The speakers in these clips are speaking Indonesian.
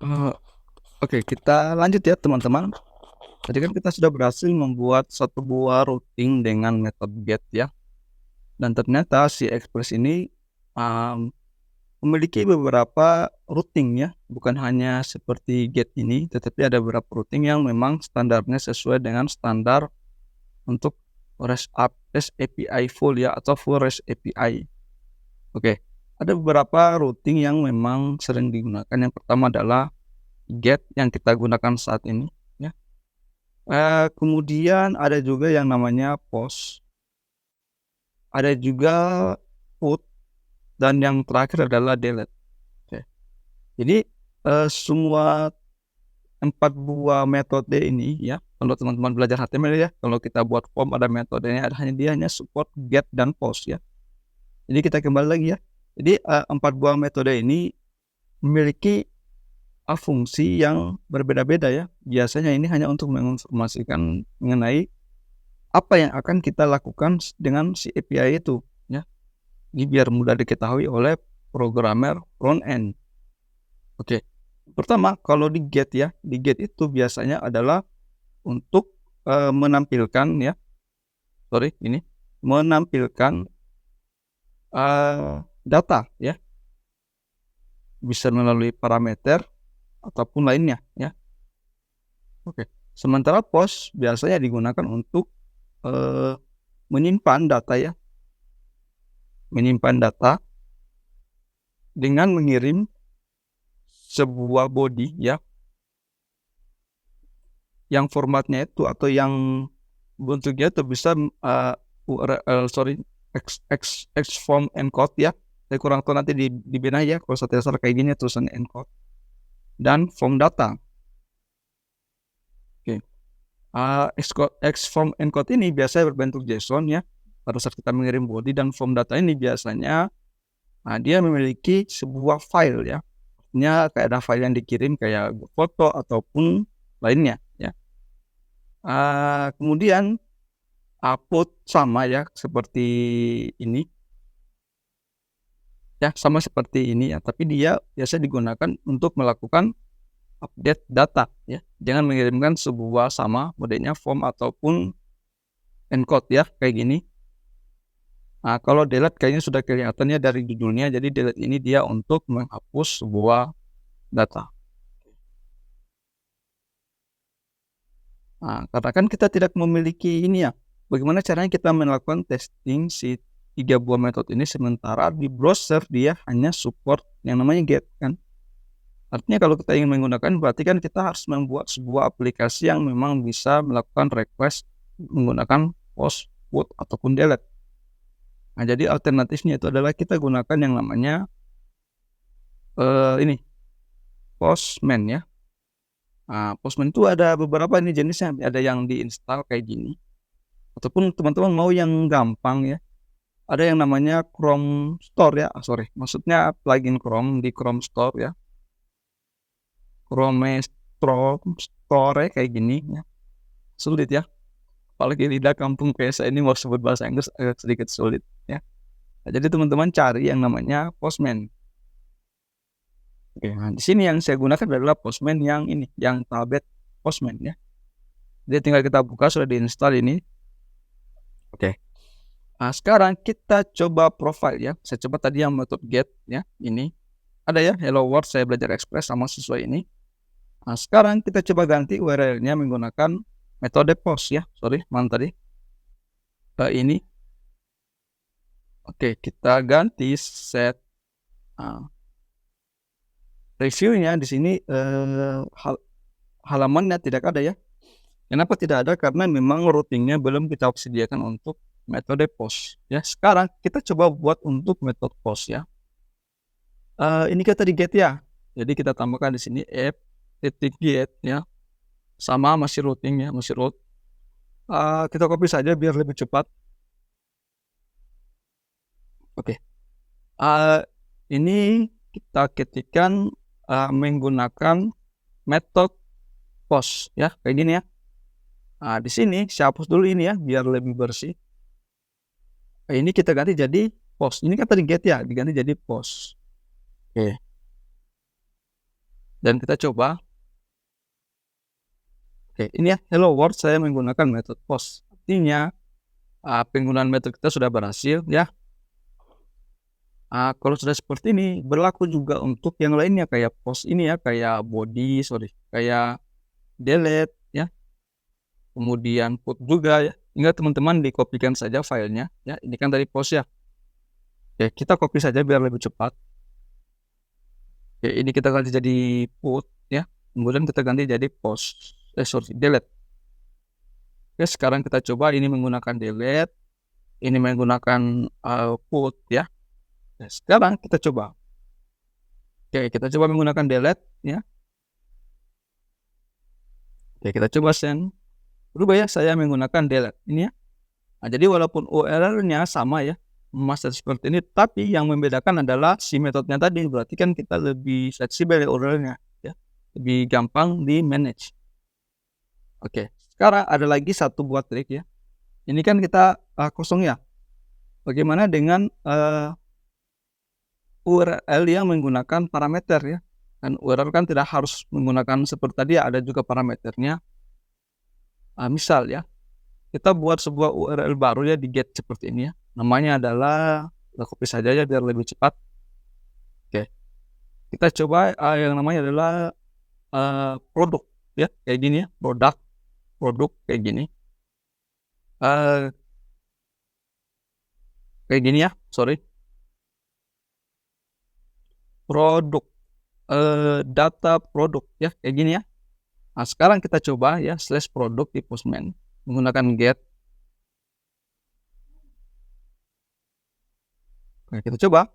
Eee, oke, kita lanjut ya teman-teman. Tadi kan kita sudah berhasil membuat satu buah routing dengan metode get ya, dan ternyata si Express ini, mmm, memiliki beberapa routing ya, bukan hanya seperti get ini, tetapi ada beberapa routing yang memang standarnya sesuai dengan standar untuk REST API full ya, atau full REST API. Oke, ada beberapa routing yang memang sering digunakan. Yang pertama adalah get yang kita gunakan saat ini ya. Kemudian ada juga yang namanya post, ada juga put, dan yang terakhir adalah delete. Oke. Jadi, semua 4 buah metode ini ya, kalau teman-teman belajar HTML ya, kalau kita buat form ada metodenya, dia hanya support get dan post ya. Jadi kita kembali lagi ya. Jadi, 4 buah metode ini memiliki, fungsi yang berbeda-beda ya. Biasanya ini hanya untuk menginformasikan mengenai apa yang akan kita lakukan dengan si API itu ya. Ini biar mudah diketahui oleh programmer front end. Oke. Pertama, kalau di get ya, di get itu biasanya adalah untuk, menampilkan ya, menampilkan, data ya, bisa melalui parameter ataupun lainnya ya. Oke. Sementara post biasanya digunakan untuk, menyimpan data ya, dengan mengirim sebuah body ya, yang formatnya itu atau yang bentuknya itu bisa, Xform encode ya. Saya kurang tahu nanti dibenahi ya, kalau saya tidak salah kayak gini tulisannya encode dan form data. Oke. Xform encode ini biasanya berbentuk JSON ya. Pada saat kita mengirim body, dan form data ini biasanya, dia memiliki sebuah file ya. Artinya kayak ada file yang dikirim kayak foto ataupun lainnya ya. Kemudian output sama ya, seperti ini ya, sama seperti ini ya, tapi dia biasa digunakan untuk melakukan update data ya. Jangan mengirimkan sebuah sama modelnya form ataupun encode ya, kayak gini. Kalau delete kayaknya sudah kelihatan ya dari judulnya. Jadi delete ini dia untuk menghapus sebuah data. Karena kan kita tidak memiliki ini ya, bagaimana caranya kita melakukan testing si 3 buah metode ini, sementara di browser dia hanya support yang namanya get kan. Artinya kalau kita ingin menggunakan, berarti kan kita harus membuat sebuah aplikasi yang memang bisa melakukan request menggunakan post, put, ataupun delete. Jadi alternatifnya itu adalah kita gunakan yang namanya, ini, Postman ya. Postman itu ada beberapa nih jenisnya, ada yang di-install kayak gini, ataupun teman-teman mau yang gampang ya, ada yang namanya Chrome Store ya, maksudnya plugin Chrome di Chrome Store ya. Chrome Store kayak gini ya, sulit ya, apalagi lidah kampung kayak saya ini mau sebut bahasa Inggris agak sedikit sulit ya. Jadi teman-teman cari yang namanya Postman. Oke, di sini yang saya gunakan adalah Postman yang ini, yang tablet Postman ya. Jadi tinggal kita buka, sudah diinstal ini. Oke. Sekarang kita coba profile ya. Saya coba tadi yang metode get ya, ini. Ada ya, hello world saya belajar Express sama siswa ini. Sekarang kita coba ganti URL-nya menggunakan metode post ya. Mana tadi? Ini. Oke, kita ganti set reviewnya di sini, halamannya tidak ada ya. Kenapa tidak ada? Karena memang routingnya belum kita sediakan untuk metode post ya. Sekarang kita coba buat untuk metode post ya. Ini kita di get ya. Jadi kita tambahkan di sini app.get ya. Sama masih routing ya, masih route. Kita copy saja biar lebih cepat. Oke. Ini kita ketikkan menggunakan metode post ya, kayak gini ya. Di sini saya hapus dulu ini ya biar lebih bersih. Ini kita ganti jadi post. Ini kan tadi get ya, diganti jadi post. Oke. dan kita coba. Oke, ini ya, hello world, saya menggunakan metode post. Artinya, penggunaan metode kita sudah berhasil ya. Kalau sudah seperti ini, berlaku juga untuk yang lainnya kayak post ini ya, kayak kayak delete ya, kemudian put juga ya. Tinggal teman-teman dikopikan saja filenya ya. Ini kan dari post ya. Oke, kita copy saja biar lebih cepat. Oke, ini kita ganti jadi put ya. Kemudian kita ganti jadi post. Delete. Oke, sekarang kita coba ini menggunakan delete, ini menggunakan put ya. Nah, sekarang kita coba. Oke, kita coba menggunakan delete ya. Oke, kita coba send. Berubah ya, saya menggunakan delete ini ya. Nah, jadi walaupun URL-nya sama ya, masih seperti ini, tapi yang membedakan adalah si metodenya tadi. Berarti kan kita lebih fleksibel ya URL-nya ya. Lebih gampang di manage. Oke, sekarang ada lagi satu buat trik ya. Ini kan kita kosong ya. Bagaimana dengan URL yang menggunakan parameter ya. Dan URL kan tidak harus menggunakan seperti tadi ya, ada juga parameternya. Misal ya, kita buat sebuah URL baru ya di get seperti ini ya. Namanya adalah, kita copy saja ya biar lebih cepat. Oke, kita coba yang namanya adalah produk ya, kayak gini ya, produk kayak gini. Kayak gini ya, sorry. Produk, data produk ya, kayak gini ya. Nah, sekarang kita coba ya /produk di Postman menggunakan get. Oke, kita coba.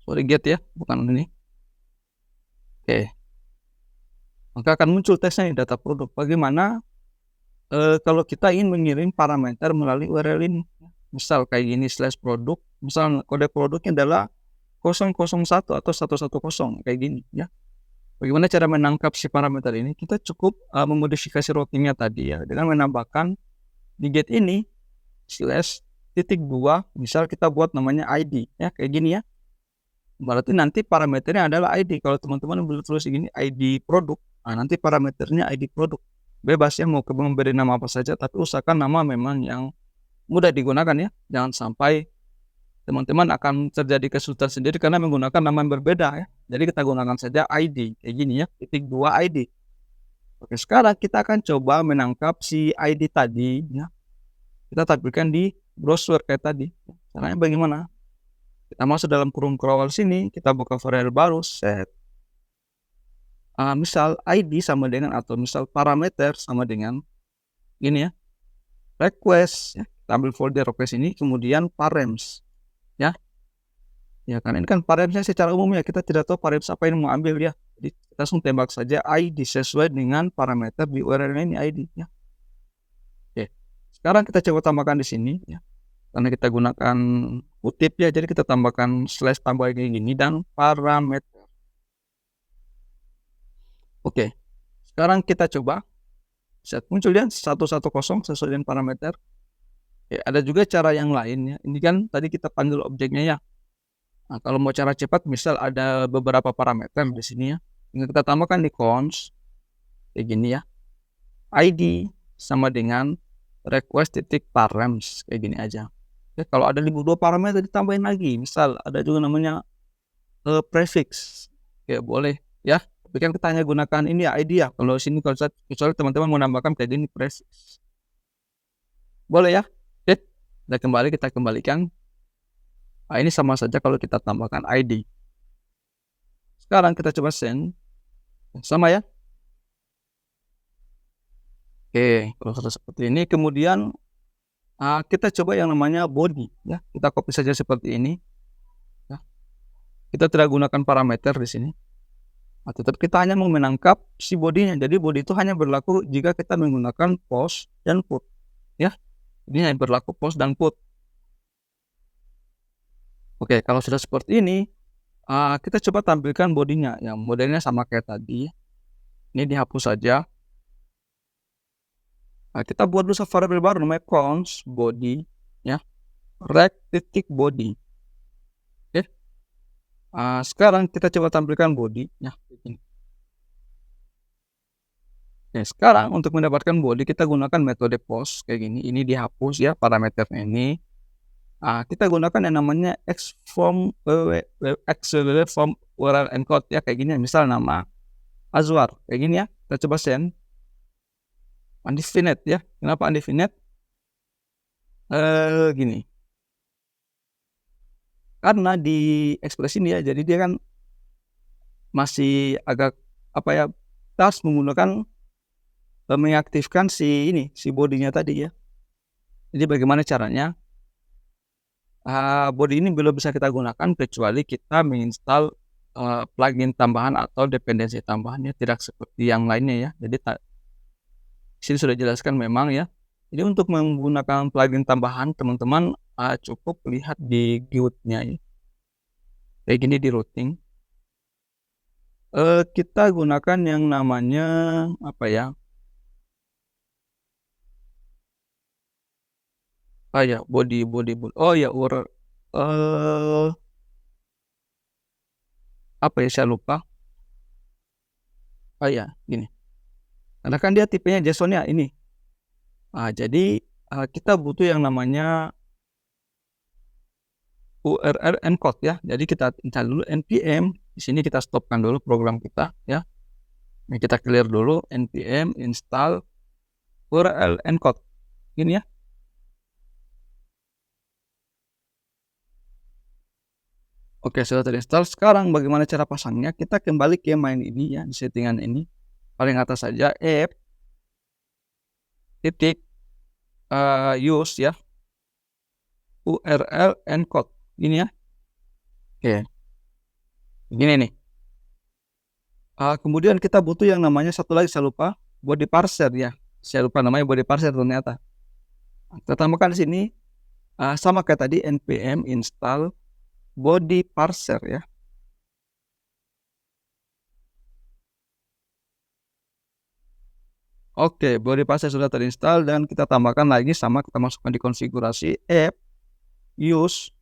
Sorry, get ya, bukan ini. Oke. Maka akan muncul tesnya data produk. Bagaimana kalau kita ingin mengirim parameter melalui URL ini. Misal kayak gini /produk, misal kode produknya adalah 001 atau 110 kayak gini ya. Bagaimana cara menangkap si parameter ini? Kita cukup memodifikasi routingnya tadi ya dengan menambahkan di get ini /2, misal kita buat namanya ID ya, kayak gini ya. Berarti nanti parameternya adalah ID. Kalau teman-teman boleh tulis gini ID produk, nah nanti parameternya ID produk. Bebas ya mau memberi nama apa saja, tapi usahakan nama memang yang mudah digunakan ya. Jangan sampai teman-teman akan terjadi kesulitan sendiri karena menggunakan nama yang berbeda ya. Jadi kita gunakan saja ID kayak gini ya, #2 ID. Oke, sekarang kita akan coba menangkap si ID tadi ya. Kita tampilkan di browser kayak tadi. Caranya bagaimana? Kita masuk dalam kurung crawl sini, kita buka variabel baru, set. Misal ID sama dengan atau misal parameter sama dengan ini ya, request ya. Kita ambil folder request ini, kemudian parems ya. Ya kan ini kan paremsnya secara umum ya, kita tidak tahu parems apa yang mau ambil ya. Jadi kita langsung tembak saja ID sesuai dengan parameter di URL ini ID ya. Oke. Sekarang kita coba tambahkan di sini ya. Karena kita gunakan kutip ya, jadi kita tambahkan / tambah kayak gini dan parameter. Oke, sekarang kita coba set muncul ya 110 sesuai dengan parameter. Oke, ada juga cara yang lain ya. Ini kan tadi kita panggil objeknya ya. Nah, kalau mau cara cepat, misal ada beberapa parameter di sini ya. Tinggal kita tambahkan di cons kayak gini ya. ID sama dengan request.parems kayak gini aja. Oke, kalau ada 2 parameter ditambahin lagi. Misal ada juga namanya prefix. Ya boleh ya. Tapi kan kita hanya gunakan ini ya ID ya. Kalau sini kecuali teman-teman mau nambahkan kayak gini prefix. Boleh ya. Oke, kita kembalikan. Nah, ini sama saja kalau kita tambahkan ID. Sekarang kita coba send. Sama ya. Oke, kalau sudah seperti ini, kemudian kita coba yang namanya body ya. Kita copy saja seperti ini. Ya. Kita tidak gunakan parameter di sini. Tetap kita hanya mau menangkap si bodinya. Jadi body itu hanya berlaku jika kita menggunakan post dan put ya. Ini hanya berlaku post dan put. Oke, kalau sudah seperti ini, kita coba tampilkan bodinya. Yang modelnya sama kayak tadi. Ini dihapus saja. Kita buat dulu variabel baru namanya cons body ya, rect.body. Oke. Sekarang kita coba tampilkan body ya. Oke, sekarang untuk mendapatkan body kita gunakan metode post kayak gini. Ini dihapus ya parameternya ini. Kita gunakan yang namanya auxiliary from URL encode ya kayak gini. Misal nama Azwar kayak gini ya. Kita coba send undefinite ya. Kenapa undefinite? Gini. Karena di ekspresi ini ya, jadi dia kan masih agak apa ya, kita harus menggunakan mengaktifkan si body-nya tadi ya. Jadi bagaimana caranya? Body ini belum bisa kita gunakan kecuali kita menginstal plugin tambahan atau dependensi tambahannya, tidak seperti yang lainnya ya. Jadi di sini sudah jelaskan memang ya. Jadi untuk menggunakan plugin tambahan teman-teman cukup lihat di GUID-nya ya. Kayak gini di routing. Kita gunakan yang namanya apa ya? Ya body. Oh ya URL apa ya, saya lupa. Ya gini. Karena kan dia tipenya JSON-nya ini. Jadi kita butuh yang namanya URL encode ya. Jadi kita install dulu npm. Di sini kita stopkan dulu program kita ya. Ini kita clear dulu npm install URL encode. Gini ya. Oke, sudah terinstall. Sekarang bagaimana cara pasangnya? Kita kembali ke main ini ya, di settingan ini. Paling atas saja app titik use ya URL encode. Gini ya. Oke. Gini nih. Kemudian kita butuh yang namanya satu lagi, saya lupa, body parser ya. Saya lupa namanya body parser ternyata. Kita tambahkan di sini sama kayak tadi npm install body parser ya. Oke, body parser sudah terinstall dan kita tambahkan lagi sama, kita masukkan di konfigurasi app use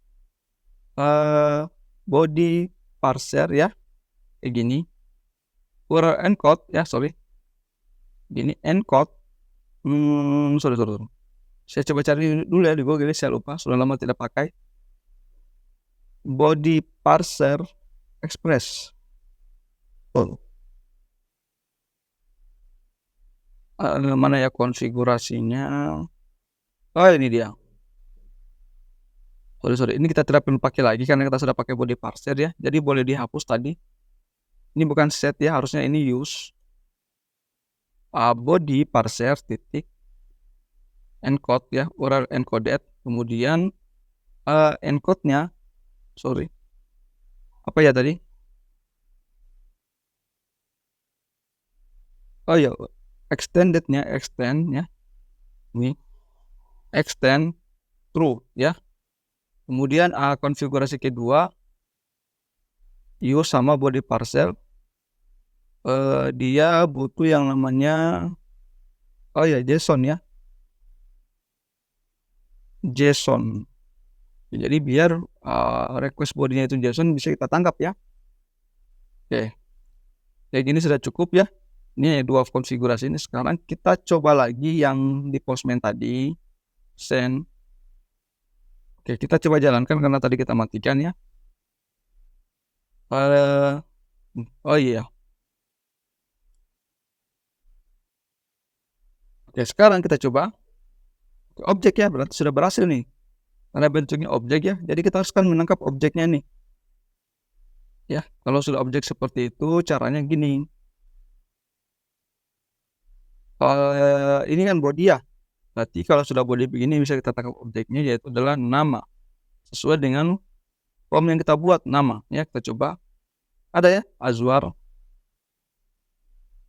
body parser ya. Kayak gini. URL encode ya, sorry. Gini encode. Sorry. Saya coba cari dulu ya di Google, saya lupa, sudah lama tidak pakai. Body parser express. Mana ya konfigurasinya? Ini dia. Sorry. Ini kita tidak perlu pakai lagi karena kita sudah pakai body parser ya. Jadi boleh dihapus tadi. Ini bukan set ya, harusnya ini use body parser titik encode ya, URL encoded. Kemudian encode-nya, sorry. Apa ya tadi? Ya, extend ya. Ini extend true ya. Kemudian konfigurasi kedua use sama body parser, dia butuh yang namanya JSON ya. JSON. Jadi biar request bodinya itu JSON bisa kita tangkap ya. Oke. Kayak gini sudah cukup ya. Ini dua konfigurasi ini. Sekarang kita coba lagi yang di postman tadi. Send. Oke, kita coba jalankan karena tadi kita matikan ya. Iya. Oke, sekarang kita coba objek ya, berarti sudah berhasil nih. Karena bentuknya objek ya, jadi kita harus kan menangkap objeknya nih. Ya, kalau sudah objek seperti itu, caranya gini. Ini kan body ya. Berarti kalau sudah body begini bisa kita tangkap objeknya, yaitu adalah nama. Sesuai dengan form yang kita buat, nama. Ya, kita coba. Ada ya, Azwar.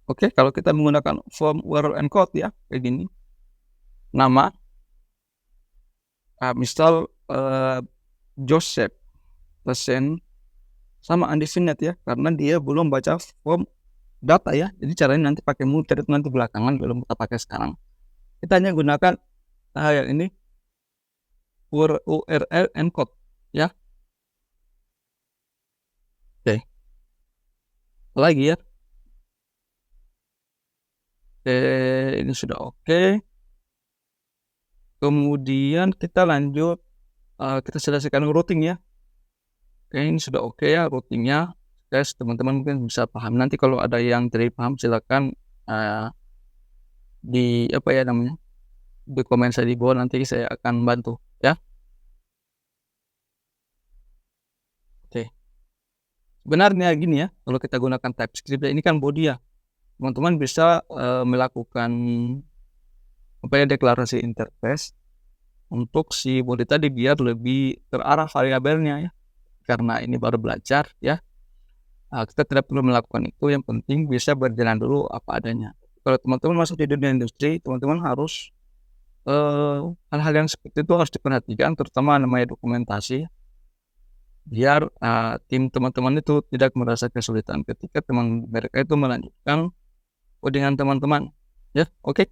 Oke, kalau kita menggunakan form URL encode ya, kayak gini. Nama. Misal Joseph persen sama undefinite ya, karena dia belum baca form data ya. Jadi caranya nanti pakai muter itu nanti belakangan, belum kita pakai sekarang. Kita hanya gunakan yang ini URL encode ya. Oke. Lagi ya. ini sudah oke. Kemudian kita lanjut, kita selesaikan routing ya. Oke, ini sudah oke ya routingnya. Guys, teman-teman mungkin bisa paham. Nanti kalau ada yang tidak paham silakan di apa ya namanya, di komen saya di bawah, nanti saya akan bantu ya. Oke. Sebenarnya gini ya, kalau kita gunakan TypeScript ini kan body ya. Teman-teman bisa melakukan apa ya, deklarasi interface untuk si body tadi biar lebih terarah variabelnya ya. Karena ini baru belajar ya. Kita tidak perlu melakukan itu, yang penting bisa berjalan dulu apa adanya. Kalau teman-teman masuk di dunia industri, teman-teman harus hal-hal yang seperti itu harus diperhatikan, terutama namanya dokumentasi, biar tim teman-teman itu tidak merasa kesulitan ketika teman mereka itu melanjutkan codingan teman-teman ya. Oke.